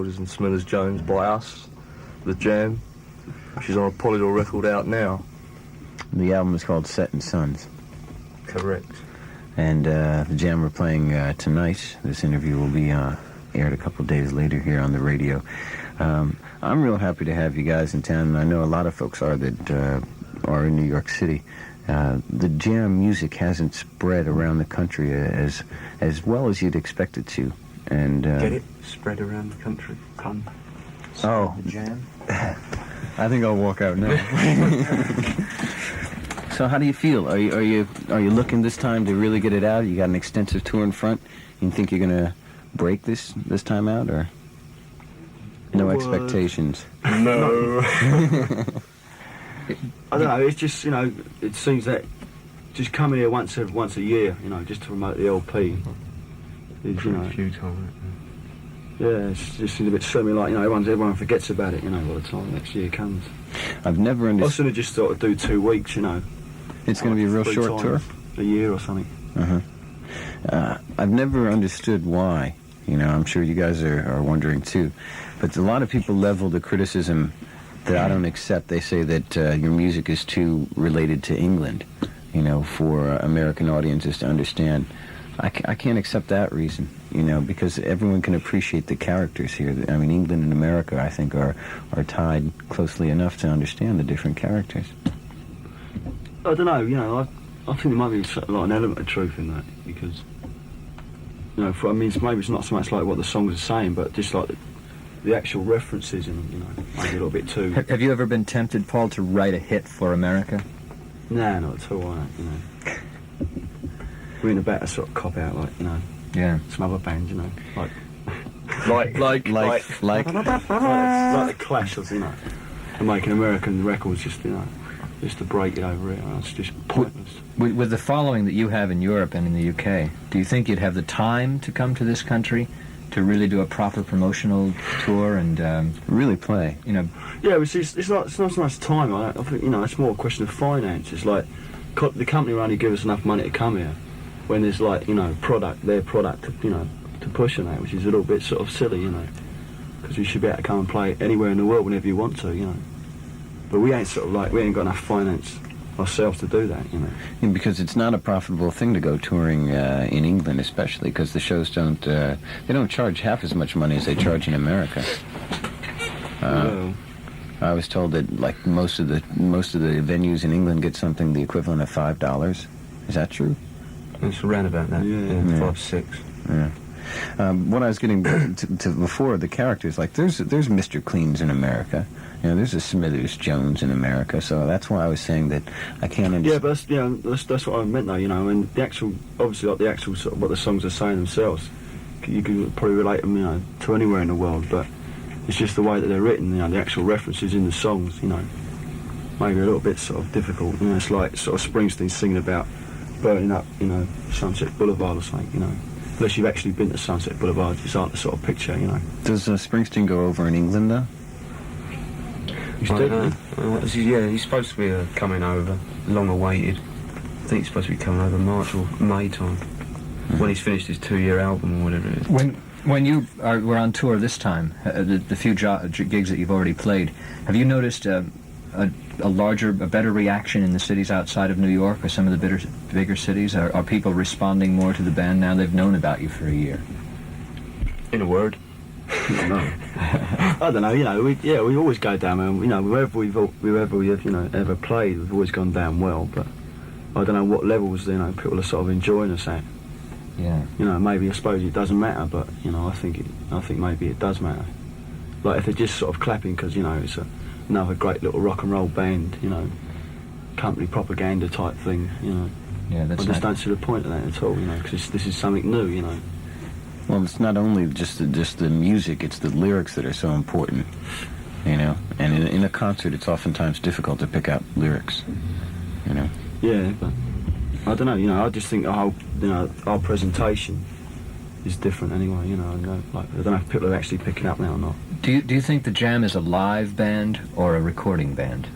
and Smithers Jones by us, The Jam. She's on a Polydor record out now. The album is called Setting Suns. Correct. And The Jam we're playing tonight. This interview will be aired a couple days later here on the radio. I'm real happy to have you guys in town, and I know a lot of folks are that are in New York City. The Jam music hasn't spread around the country as well as you'd expect it to. And get it? Spread around the country. Come. Oh, The Jam. I think I'll walk out now. So how do you feel? Are you looking this time to really get it out? You got an extensive tour in front. You think you're gonna break this time out, or no expectations? No. I don't know. It's just, you know, it seems that just coming here once a year, you know, just to promote the LP. Is, you know, A few times. yeah, it just seems a bit semi like, you know, everyone forgets about it, you know, by the time next year comes. I've never I understood. sort of just thought I'd do 2 weeks, you know. It's going to be a real 3 short tour. times a year or something. I've never understood why. You know, I'm sure you guys are wondering too. But a lot of people level the criticism that I don't accept. They say that your music is too related to England, you know, for American audiences to understand. I can't accept that reason, you know, because everyone can appreciate the characters here. I mean, England and America, I think, are tied closely enough to understand the different characters. I don't know, you know, I think there might be sort of like an element of truth in that, because, you know, maybe it's not so much like what the songs are saying, but just like the actual references in them, you know, maybe a little bit too. Have you ever been tempted, Paul, to write a hit for America? Nah, not at all, you know. We're in a better sort of cop out, like, you know, Yeah. some other band, you know, like Like the Clash, of, you know, and making American records just, you know, just to break it over it. It's just pointless. With the following that you have in Europe and in the UK, do you think you'd have the time to come to this country to really do a proper promotional tour and really play? you know? Yeah, it's not so much time. I think, you know, it's more a question of finance. It's like the company will only give us enough money to come here when there's, like, you know, their product, you know, to push on that, which is a little bit sort of silly, you know, because you should be able to come and play anywhere in the world whenever you want to, you know. But we ain't got enough finance ourselves to do that, you know. And because it's not a profitable thing to go touring in England, especially because the shows don't charge half as much money as they charge in America. Well, I was told that like most of the venues in England get something the equivalent of $5. Is that true? It's around about that. Yeah. 5, 6. Yeah. What I was getting to before, the characters, like there's Mr. Cleans in America, you know, there's a Smithers Jones in America, so that's why I was saying that I can't understand. yeah, but that's what I meant though, you know, and the actual, obviously, like the actual sort of what the songs are saying themselves, you can probably relate them, you know, to anywhere in the world, but it's just the way that they're written, you know, the actual references in the songs, you know, maybe a little bit sort of difficult, you know, it's like sort of Springsteen singing about burning up, you know, Sunset Boulevard or something, you know. Unless you've actually been to Sunset Boulevard, it's like the sort of picture, you know. Does Springsteen go over in England though? He's dead, Yeah, he's supposed to be coming over, long awaited. I think he's supposed to be coming over March or May time, when he's finished his 2-year album or whatever it is. When you were on tour this time, the few gigs that you've already played, have you noticed a better reaction in the cities outside of New York or some of the bigger cities? Are people responding more to the band now they've known about you for a year? In a word. I don't know, you know, we always go down, and, you know, wherever we've you know, ever played, we've always gone down well, but I don't know what levels, you know, people are sort of enjoying us at. Yeah. You know, maybe I suppose it doesn't matter, but, you know, I think maybe it does matter. Like if they're just sort of clapping because, you know, it's another great little rock and roll band, you know, company propaganda type thing, you know. Yeah, that's I just don't see the point of that at all, you know, because this is something new, you know. Well, it's not only just the music; it's the lyrics that are so important, you know. And in a concert, it's oftentimes difficult to pick out lyrics, you know. Yeah, but I don't know, you know. I just think our presentation is different anyway, you know. Like I don't know if people are actually picking up now or not. Do you think the Jam is a live band or a recording band,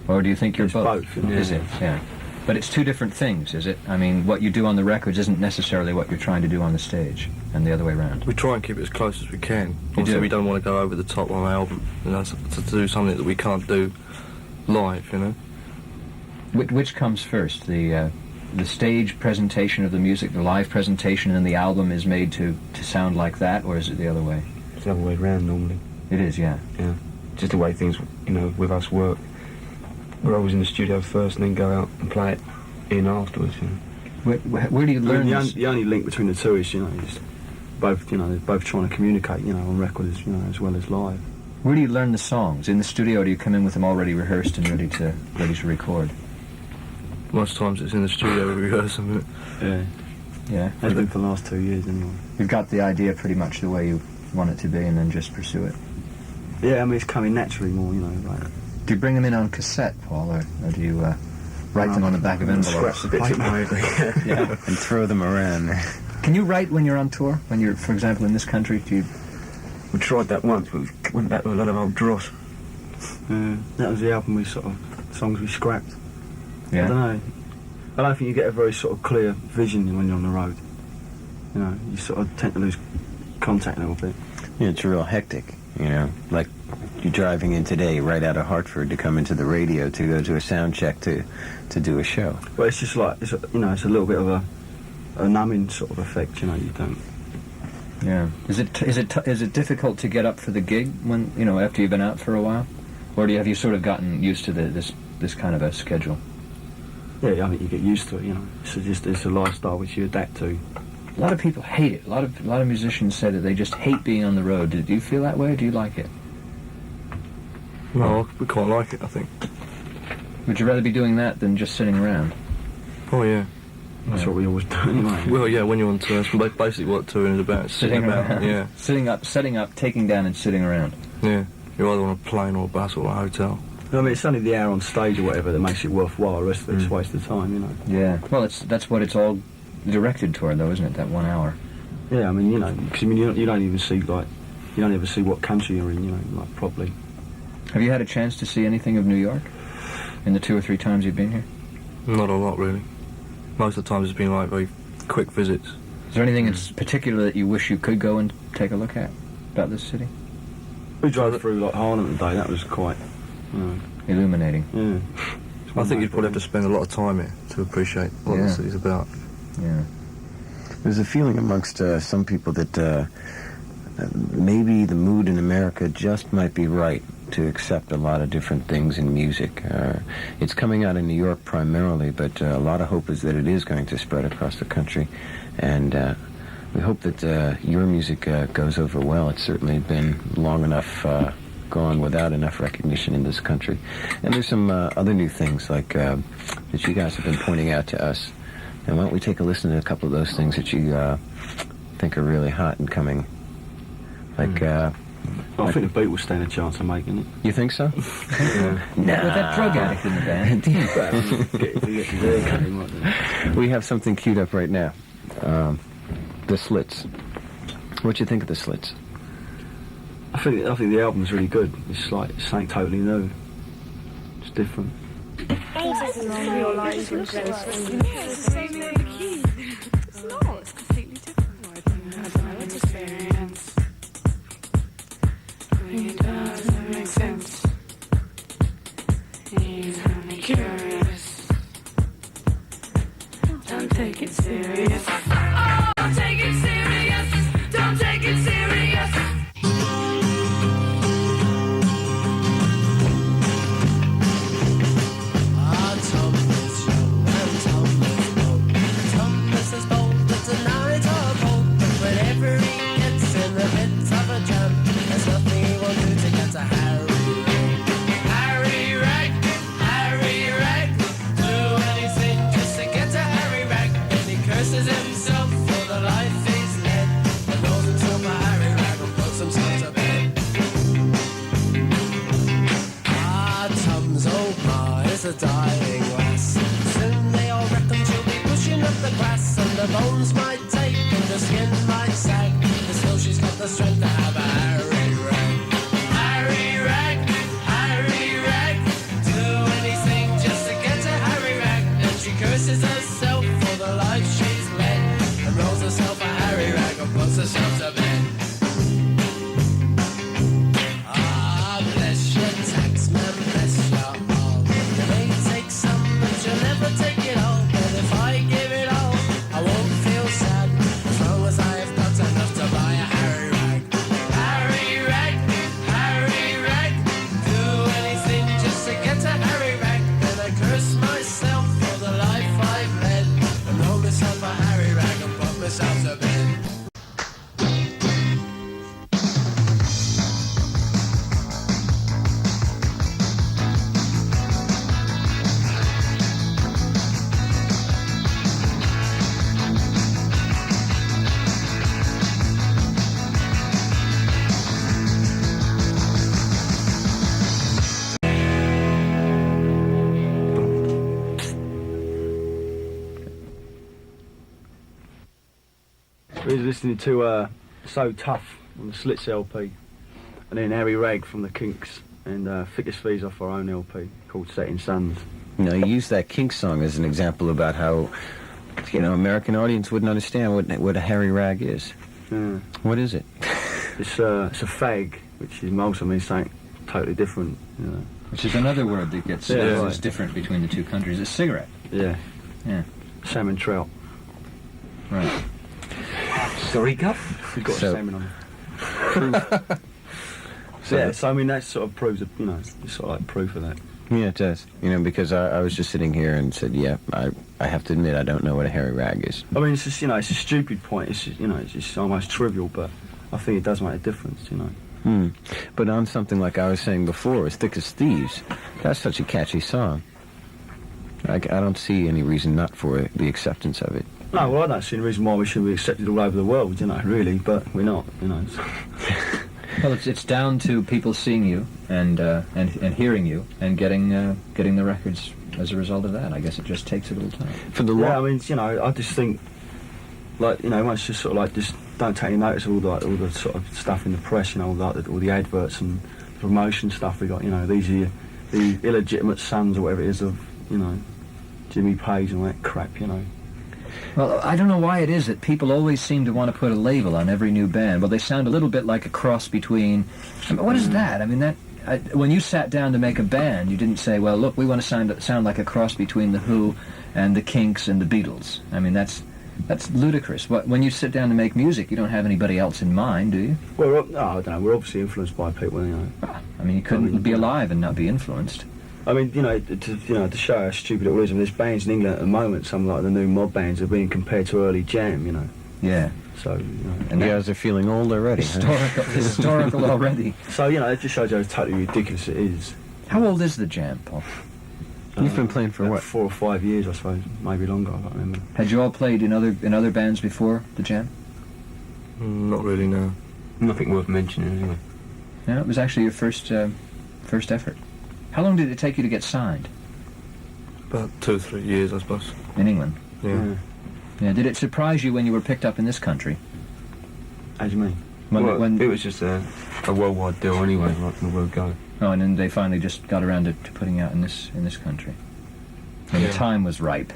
or do you think you're It's both? both, you know. Is it? Yeah. But it's two different things, is it? I mean, what you do on the records isn't necessarily what you're trying to do on the stage. and the other way around? We try and keep it as close as we can. You Obviously, do? we don't want to go over the top on an album, you know, to do something that we can't do live, you know. Which comes first, the stage presentation of the music, the live presentation, and then the album is made to sound like that, or is it the other way? It's the other way around normally. It is, yeah. Yeah. Just the way things, you know, with us work. We're always in the studio first and then go out and play it in afterwards, you know. Where do you learn this? The only link between the two is, you know, is both, you know, they're both trying to communicate, you know, on record as, you know, as well as live. Where do you learn the songs? In the studio, or do you come in with them already rehearsed and ready to record? Most times it's in the studio we rehearse them. Yeah. Yeah. Has been for the last 2 years anyway. You've got the idea pretty much the way you want it to be, and then just pursue it. Yeah, I mean, it's coming naturally more, you know, like... Do you bring them in on cassette, Paul, or do you write them on the back of envelopes? Scratch the bits of paper. Yeah. And throw them around. Can you write when you're on tour? When you're, for example, in this country, do you... We tried that once, but we went back to a lot of old dross. That was the album we sort of... songs we scrapped. I Yeah. don't know. I don't think you get a very sort of clear vision when you're on the road. You know, you sort of tend to lose contact a little bit. Yeah, it's real hectic, you know. Like you're driving in today right out of Hartford to come into the radio to go to a sound check to do a show. But it's just like, you know, it's a little bit of a numbing sort of effect, you know, you don't... Yeah. Is it difficult to get up for the gig when, you know, after you've been out for a while? Or have you sort of gotten used to this kind of a schedule? Yeah, I think you get used to it, you know. It's a lifestyle which you adapt to. A lot of people hate it. A lot of musicians say that they just hate being on the road. Do you feel that way, or do you like it? No, we quite like it, I think. Would you rather be doing that than just sitting around? Oh, yeah. That's what we always do anyway. Well, yeah, when you're on tour, that's basically what touring is about. Sitting about, around. yeah. Setting up, taking down and sitting around. Yeah. You're either on a plane or a bus or a hotel. I mean, it's only the hour on stage or whatever that makes it worthwhile. The rest of it's a waste of time, you know. Yeah. Well, that's what it's all directed toward, though, isn't it? That 1 hour. Yeah, I mean, you know, because I mean, you don't even see, like, you don't ever see what country you're in, you know, like, properly. Have you had a chance to see anything of New York in the 2 or 3 times you've been here? Not a lot, really. Most of the time it's been, like, very quick visits. Is there anything in particular that you wish you could go and take a look at about this city? We drove through, like, Harlem today. That was quite, you know, Illuminating. yeah. I think you'd probably have to spend a lot of time here to appreciate what the city's about. Yeah. There's a feeling amongst some people that maybe the mood in America just might be right to accept a lot of different things in music. It's coming out in New York primarily, but a lot of hope is that it is going to spread across the country. And we hope that your music goes over well. It's certainly been long enough gone without enough recognition in this country. And there's some other new things like that you guys have been pointing out to us. And why don't we take a listen to a couple of those things that you think are really hot and coming? Like, I think the Beatles stand a chance of making it. you think so? Yeah. With that drug addict in the band. If you get his hair cut, he might do. We have something queued up right now. The Slits. What do you think of the Slits? I think the album's really good. It's like something totally new. It's different. It doesn't make sense. He's only curious. Don't take it serious. Oh, don't take it serious. Don't take it serious. Curses was listening to So Tough on the Slits LP, and then Harry Ragg from the Kinks, and Thickest Fees off our own LP called Setting Suns. You know, you use that Kinks song as an example about how, you know, American audience wouldn't understand what a Harry Rag is. Yeah. What is it? It's a fag, which is also means something totally different. You know. Which is another word that gets Yeah. is different between the two countries. A cigarette. Yeah. Yeah. Salmon trout. Right. Sorry, Guff. You've got So- a salmon on it. So- Yeah, so I mean that sort of proves, you know, it's sort of like proof of that. Yeah, it does. You know, because I was just sitting here and said, yeah, I have to admit I don't know what a Harry Rag is. I mean, it's just, you know, it's a stupid point. It's just, you know, it's just almost trivial, but I think it does make a difference, you know. But on something like I was saying before, As Thick as Thieves, that's such a catchy song. I don't see any reason not for the acceptance of it. No, well, I don't see any reason why we shouldn't be accepted all over the world, you know, really, but we're not, you know. Well, it's down to people seeing you and hearing you and getting the records as a result of that. I guess it just takes a little time. For the Yeah, I law, mean, you know, I just think, like, you know, once just sort of like, just don't take any notice of all the sort of stuff in the press, you know, all the adverts and promotion stuff we got, you know, these are the illegitimate sons or whatever it is of, you know, Jimmy Page and all that crap, you know. Well, I don't know why it is that people always seem to want to put a label on every new band. Well, they sound a little bit like a cross between. I mean, what is that? I mean, when you sat down to make a band, you didn't say, "Well, look, we want to sound like a cross between the Who and the Kinks and the Beatles." I mean, that's ludicrous. When you sit down to make music, you don't have anybody else in mind, do you? Well, no, I don't know. We're obviously influenced by people, you know. I mean, you couldn't be alive and not be influenced. I mean, you know, to show how stupid it all is. I mean, there's bands in England at the moment, some like the new mob bands are being compared to early Jam, you know. Yeah. So, you know. And you that- guys are feeling old already. Huh? historical already. So, you know, it just shows how totally ridiculous it is. How old is the Jam, Paul? You've been playing for about what? 4 or 5 years, I suppose. Maybe longer, I can't remember. Had you all played in other bands before the Jam? Not really, no. Nothing worth mentioning anyway. No, it was actually your first effort. How long did it take you to get signed About 2 or 3 years, I suppose. in England? Yeah. Yeah. Did it surprise you when you were picked up in this country? How do you mean? When It was just a worldwide deal anyway, right from the word go. Oh, and then they finally just got around to putting out in this country. And Yeah. the time was ripe.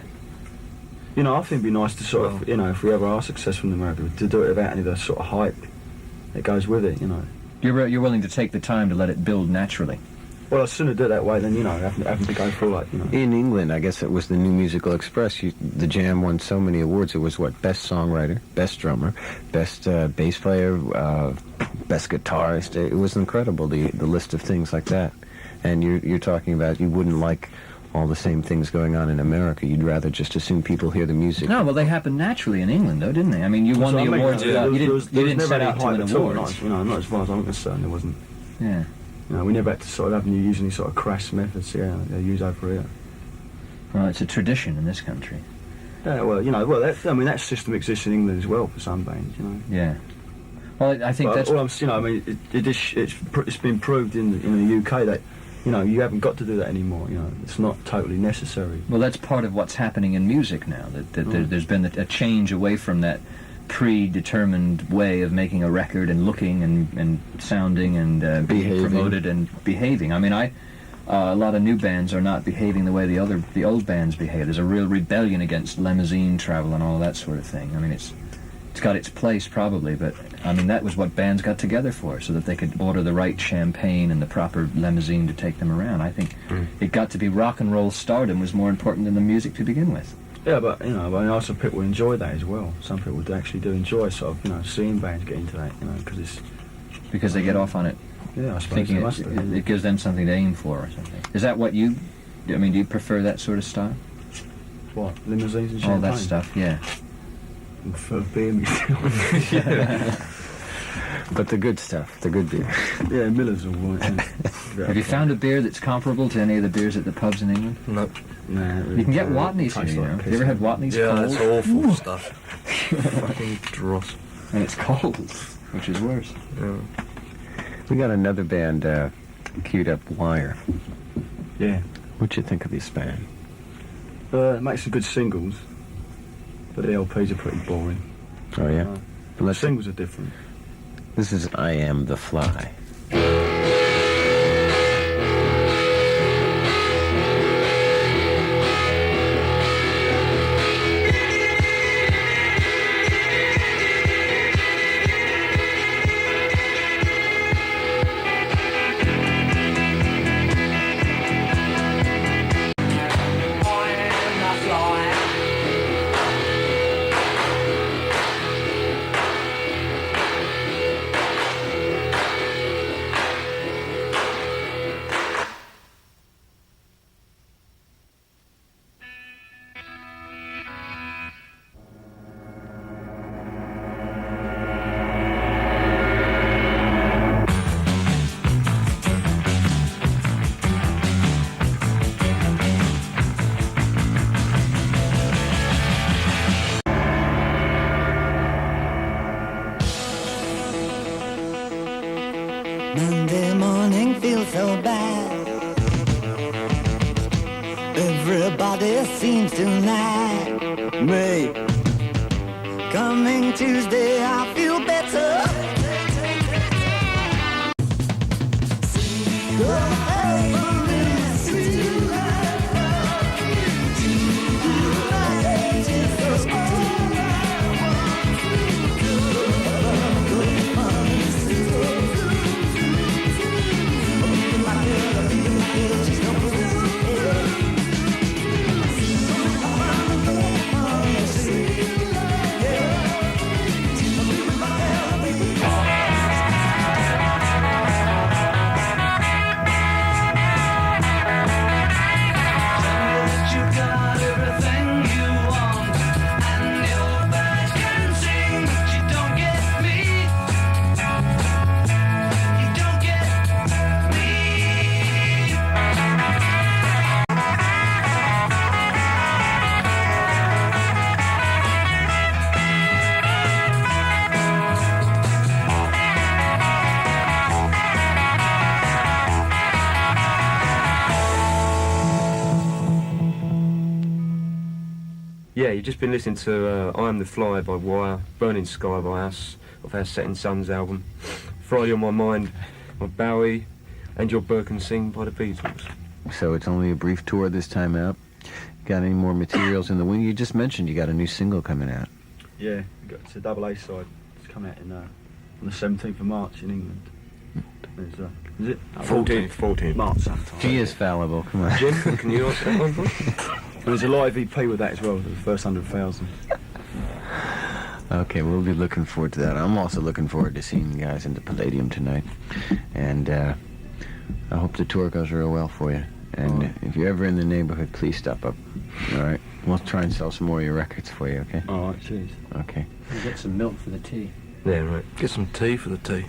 You know, I think it'd be nice to sort of, you know, if we ever are successful in America, to do it without any of the sort of hype that goes with it, you know. You're willing to take the time to let it build naturally. Well, I'd sooner do it that way than, you know, having to go through, like, you know. In England, I guess it was the New Musical Express. The Jam won so many awards. It was what? Best songwriter, best drummer, best bass player, best guitarist. It was incredible, the list of things like that. And you're talking about you wouldn't like all the same things going on in America. You'd rather just assume people hear the music. No, well, they happened naturally in England, though, didn't they? I mean, you won So the I mean, awards there without... was- You there was didn't never set any out to hype win at all, awards. you know, not as far as I'm concerned, there wasn't. Yeah. You know, we never had to sort of have you use any sort of crass methods, they use over here. Well, it's a tradition in this country. Yeah, well, you know, that system exists in England as well for some bands, you know. Yeah. Well, I think But that's... all I'm, you know, I mean, it's been proved in the UK that, you know, you haven't got to do that anymore. You know, it's not totally necessary. Well, that's part of what's happening in music now, that there's been a change away from that predetermined way of making a record and looking and sounding and being Behaving. promoted and behaving. I mean, a lot of new bands are not behaving the way the old bands behave. There's a real rebellion against limousine travel and all that sort of thing. I mean, it's got its place probably, but I mean that was what bands got together for, so that they could order the right champagne and the proper limousine to take them around. I think it got to be rock and roll stardom was more important than the music to begin with. Yeah, but you know, I mean, also people enjoy that as well. Some people actually do enjoy sort of, you know, seeing bands get into that, you know, because it's, Because they get off on it yeah, I suppose thinking they it, must do. it gives them something to aim for or something. Is that what you... I mean, do you prefer that sort of style? What, limousines and All champagne? that stuff, yeah. I prefer beer myself. But the good stuff, the good beer. Yeah, Miller's all right. Yeah. Have you found a beer that's comparable to any of the beers at the pubs in England? Nope. Nah, You can get Watney's here, tastes you like know. piss, Have you ever had doesn't Watney's Yeah, cold? that's awful stuff. Fucking dross. And it's cold, which is worse. Yeah. We got another band queued up, Wire. it? Yeah. What'd you think of this band? It makes some good singles, but the LPs are pretty boring. Oh, yeah? The Let's singles are different. This is I Am the Fly. Monday morning feels so bad. Everybody seems to nag me. Coming Tuesday, I feel better. Yeah, you've just been listening to I Am the Fly by Wire, Burning Sky by us, off our Setting Suns album, Friday on My Mind by Bowie, and Your Burke and Sing by the Beatles. So it's only a brief tour this time out. Got any more materials in the wing? You just mentioned you got a new single coming out. Yeah, it's a double A side. It's coming out on the 17th of March in England. There's, is it? 14th. March sometime. He is fallible, come on. Jim, can you answer that one for us? And there's a live EP with that as well, the first 100,000. Okay, we'll be looking forward to that. I'm also looking forward to seeing you guys in the Palladium tonight. And I hope the tour goes real well for you. And Alright. if you're ever in the neighborhood, please stop up. All right? We'll try and sell some more of your records for you, okay? Alright, cheers. Okay. You get some milk for the tea. Yeah, right. Get some tea for the tea.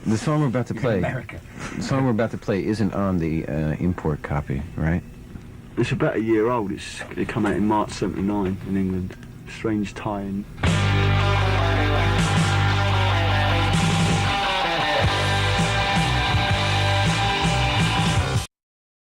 The song we're about to play, America. the song we're about to play isn't on the import copy, right? It's about a year old. It came out in March '79 in England. Strange Time.